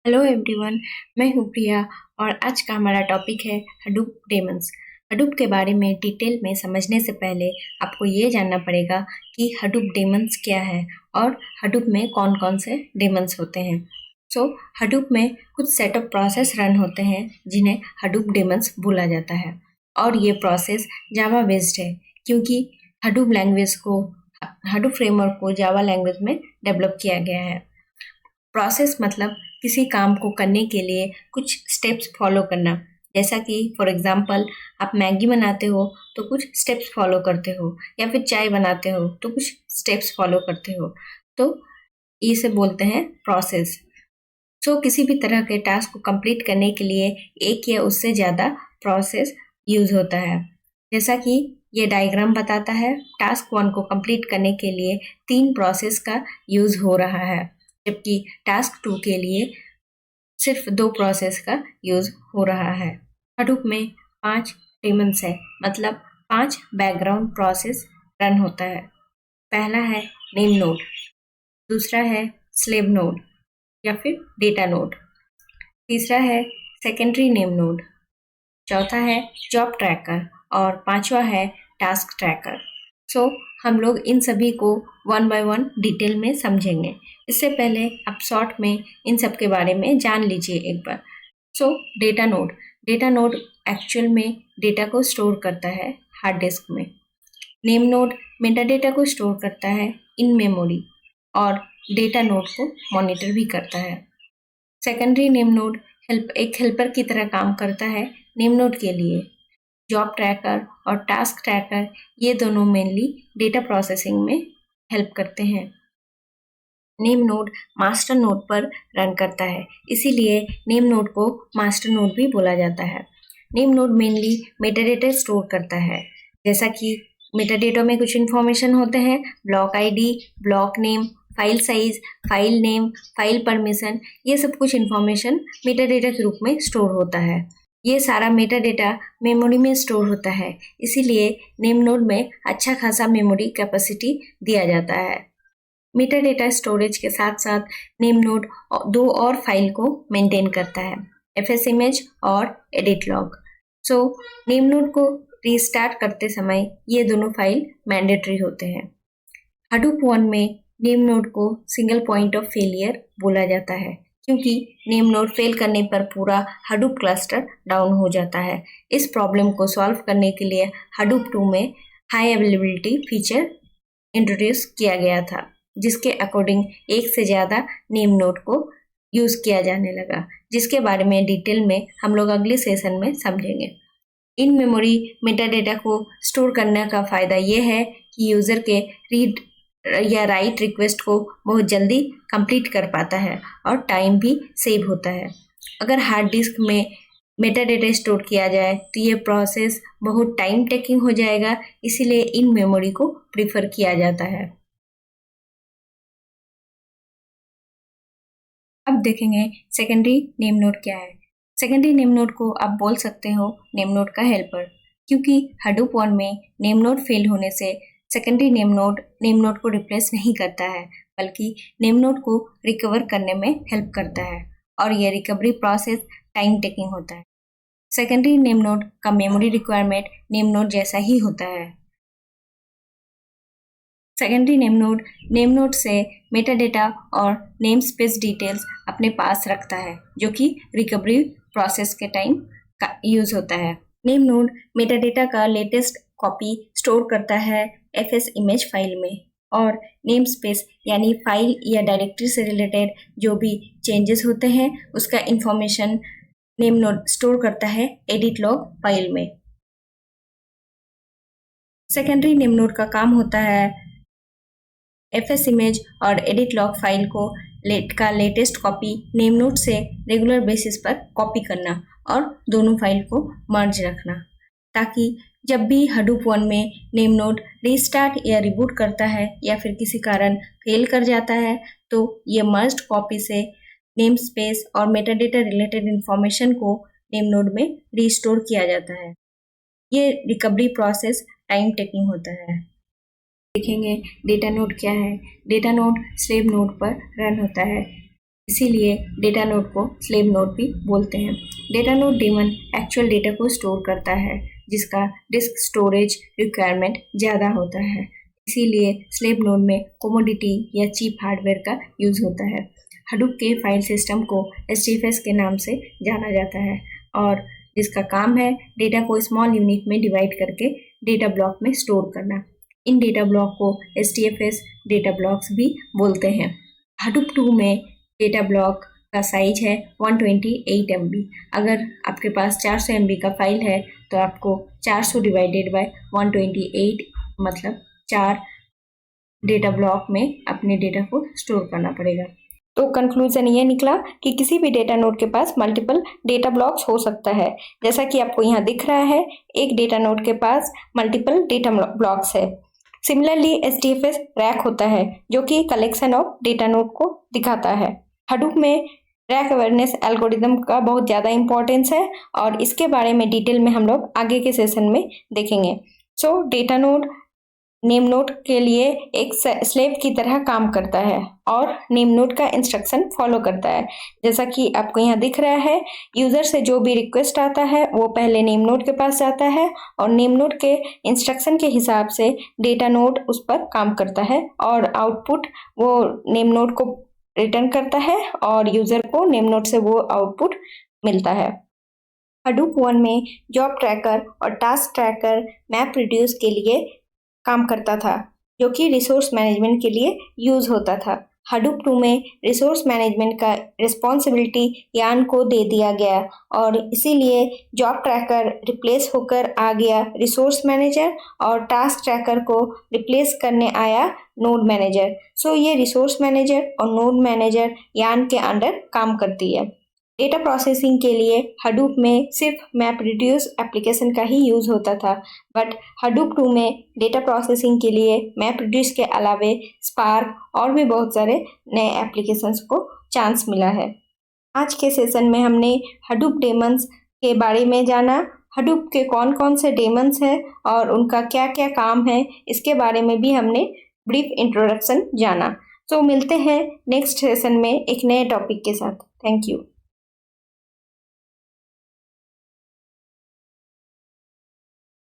Hello everyone. मैं हूँ प्रिया और आज का हमारा टॉपिक है हडूप डेमन्स। हडूप के बारे में डिटेल में समझने से पहले आपको ये जानना पड़ेगा कि हडूप डेमन्स क्या है और हडूप में कौन कौन से डेमन्स होते हैं। सो हडूप में कुछ सेट ऑफ प्रोसेस रन होते हैं जिन्हें हडूप डेमन्स बोला जाता है और ये प्रोसेस जावा बेस्ड है क्योंकि हडूप लैंग्वेज को हडूप फ्रेमवर्क को जावा लैंग्वेज में डेवलप किया गया है। प्रोसेस मतलब किसी काम को करने के लिए कुछ स्टेप्स फॉलो करना। जैसा कि फॉर एग्जांपल आप मैगी बनाते हो तो कुछ स्टेप्स फॉलो करते हो या फिर चाय बनाते हो तो कुछ स्टेप्स फॉलो करते हो। तो इसे बोलते हैं प्रोसेस। किसी भी तरह के टास्क को कंप्लीट करने के लिए एक या उससे ज़्यादा प्रोसेस यूज होता है। जैसा कि ये डायग्राम बताता है, टास्क 1 को कंप्लीट करने के लिए 3 प्रोसेस का यूज हो रहा है, जबकि टास्क 2 के लिए सिर्फ 2 प्रोसेस का यूज हो रहा है। हडूप में 5 डेमन्स है, मतलब 5 बैकग्राउंड प्रोसेस रन होता है। पहला है नेम नोड, दूसरा है स्लेव नोड या फिर डेटा नोड, तीसरा है सेकेंडरी नेम नोड, चौथा है जॉब ट्रैकर और पांचवा है टास्क ट्रैकर। हम लोग इन सभी को वन बाय वन डिटेल में समझेंगे। इससे पहले आप शॉर्ट में इन सब के बारे में जान लीजिए एक बार। Data node, data node actual में डेटा को स्टोर करता है हार्ड डिस्क में। नेम नोड मेटा डेटा को स्टोर करता है इन मेमोरी और डेटा नोड को मॉनिटर भी करता है। सेकेंडरी नेम नोड एक हेल्पर की तरह काम करता है नेम नोड के लिए। जॉब ट्रैकर और टास्क ट्रैकर ये दोनों मेनली डेटा प्रोसेसिंग में हेल्प करते हैं। नेम नोड मास्टर नोड पर रन करता है, इसीलिए नेम नोड को मास्टर नोड भी बोला जाता है। Name node mainly metadata store करता है, जैसा कि मेटाडेटा में कुछ इन्फॉर्मेशन होते हैं, block ID, block name, file size, file name, file permission, ये सब कुछ इन्फॉर्मेशन मेटाडेटा के रूप में स्टोर होता है। ये सारा मेटाडेटा मेमोरी में स्टोर होता है, इसीलिए नेम नोड में अच्छा खासा मेमोरी कैपेसिटी दिया जाता है। मेटाडेटा स्टोरेज के साथ साथ नेम नोड 2 और फाइल को मेंटेन करता है, एफएस इमेज और एडिट लॉग। नेम नोड को रीस्टार्ट करते समय ये दोनों फाइल मैंडेटरी होते हैं। हडूप 1 में नेम नोड को सिंगल पॉइंट ऑफ फेलियर बोला जाता है क्योंकि नेम नोड फेल करने पर पूरा हडूप क्लस्टर डाउन हो जाता है। इस प्रॉब्लम को सॉल्व करने के लिए हडूप 2 में हाई अवेलेबिलिटी फीचर इंट्रोड्यूस किया गया था, जिसके अकॉर्डिंग एक से ज़्यादा नेम नोड को यूज़ किया जाने लगा, जिसके बारे में डिटेल में हम लोग अगले सेशन में समझेंगे। इन मेमोरी मेटाडेटा को स्टोर करने का फ़ायदा ये है कि यूज़र के रीड या राइट रिक्वेस्ट को बहुत जल्दी कंप्लीट कर पाता है और टाइम भी सेव होता है। अगर हार्ड डिस्क में मेटाडेटा स्टोर किया जाए तो ये प्रोसेस बहुत टाइम टेकिंग हो जाएगा, इसीलिए इन मेमोरी को प्रीफर किया जाता है। अब देखेंगे सेकेंडरी नेम नोड क्या है। सेकेंडरी नेम नोड को आप बोल सकते हो नेम नोड का हेल्पर, क्योंकि हडूप 1 में नेम नोड फेल होने से सेकेंडरी नेम नोड को रिप्लेस नहीं करता है, बल्कि नेम नोड को रिकवर करने में हेल्प करता है और यह रिकवरी प्रोसेस टाइम टेकिंग होता है। सेकेंडरी नेम नोड का मेमोरी रिक्वायरमेंट नेम नोड जैसा ही होता है। सेकेंडरी नेम नोड से मेटाडेटा और नेम स्पेस डिटेल्स अपने पास रखता है, जो कि रिकवरी प्रोसेस के टाइम का यूज होता है। नेम नोड मेटाडेटा का लेटेस्ट कॉपी स्टोर करता है एफएस इमेज फाइल में और नेम स्पेस यानी फाइल या डायरेक्टरी से रिलेटेड जो भी चेंजेस होते हैं उसका इंफॉर्मेशन नेम नोड स्टोर करता है एडिट लॉग फाइल में। सेकेंडरी नेम नोड का काम होता है एफएस इमेज और एडिट लॉग फाइल को लेटेस्ट कॉपी नेम नोड से रेगुलर बेसिस पर कॉपी करना और दोनों फाइल को मर्ज रखना, ताकि जब भी हडूप 1 में नेम नोड रीस्टार्ट या रिबूट करता है या फिर किसी कारण फेल कर जाता है तो ये मर्ज्ड कॉपी से नेम स्पेस और मेटाडेटा रिलेटेड इंफॉर्मेशन को नेम नोड में रिस्टोर किया जाता है। ये रिकवरी प्रोसेस टाइम टेकिंग होता है। देखेंगे डेटा नोड क्या है। डेटा नोड स्लेव नोड पर रन होता है, इसीलिए डेटा नोड को स्लेव नोड भी बोलते हैं। Data node daemon actual data को स्टोर करता है, जिसका डिस्क स्टोरेज रिक्वायरमेंट ज़्यादा होता है। इसीलिए स्लेव नोड में कमोडिटी या चीप हार्डवेयर का यूज़ होता है। हडूप के फाइल सिस्टम को HDFS के नाम से जाना जाता है और जिसका काम है डेटा को स्मॉल यूनिट में डिवाइड करके डेटा ब्लॉक में स्टोर करना। इन डेटा ब्लॉक को HDFS डेटा ब्लॉक्स भी बोलते हैं। हडूप 2 में डेटा ब्लॉक का साइज है 128 MB। अगर आपके पास 400 MB का फाइल है तो आपको 400 डिवाइडेड बाय 128 मतलब 4 डेटा ब्लॉक में अपने डेटा को स्टोर करना पड़ेगा। तो कंक्लूजन ये निकला कि किसी भी डेटा नोड के पास मल्टीपल डेटा ब्लॉक्स हो सकता है। जैसा कि आपको यहाँ दिख रहा है, एक डेटा नोड के पास मल्टीपल डेटा ब्लॉक्स है। सिमिलरली HDFS रैक होता है जो कि कलेक्शन ऑफ डेटा नोड को दिखाता है। हडूप में रैक अवेयरनेस एल्गोरिदम का बहुत ज़्यादा इंपॉर्टेंस है और इसके बारे में डिटेल में हम लोग आगे के सेशन में देखेंगे। सो डेटा नोड नेम नोड के लिए एक स्लेव की तरह काम करता है और नेम नोड का इंस्ट्रक्शन फॉलो करता है। जैसा कि आपको यहाँ दिख रहा है, यूज़र से जो भी रिक्वेस्ट आता है वो पहले नेम नोड के पास जाता है और नेम नोड के इंस्ट्रक्शन के हिसाब से डेटा नोड उस पर काम करता है और आउटपुट वो नेम नोड को रिटर्न करता है और यूज़र को नेम नोड से वो आउटपुट मिलता है। हडूप 1 में जॉब ट्रैकर और टास्क ट्रैकर मैप रिड्यूस के लिए काम करता था, जो कि रिसोर्स मैनेजमेंट के लिए यूज़ होता था। हडूप 2 में रिसोर्स मैनेजमेंट का रिस्पॉन्सिबिलिटी यान को दे दिया गया और इसीलिए जॉब ट्रैकर रिप्लेस होकर आ गया रिसोर्स मैनेजर और टास्क ट्रैकर को रिप्लेस करने आया नोड मैनेजर। सो ये रिसोर्स मैनेजर और नोड मैनेजर यान के अंडर काम करती है। डेटा प्रोसेसिंग के लिए हडूप में सिर्फ मैप रिड्यूस एप्लीकेशन का ही यूज़ होता था, बट हडूप 2 में डेटा प्रोसेसिंग के लिए मैप रिड्यूस के अलावे स्पार्क और भी बहुत सारे नए एप्लीकेशंस को चांस मिला है। आज के सेशन में हमने हडूप डेमन्स के बारे में जाना। हडूप के कौन कौन से डेमन्स हैं और उनका क्या क्या काम है, इसके बारे में भी हमने ब्रीफ इंट्रोडक्शन जाना। तो मिलते हैं नेक्स्ट सेशन में एक नए टॉपिक के साथ। Thank you.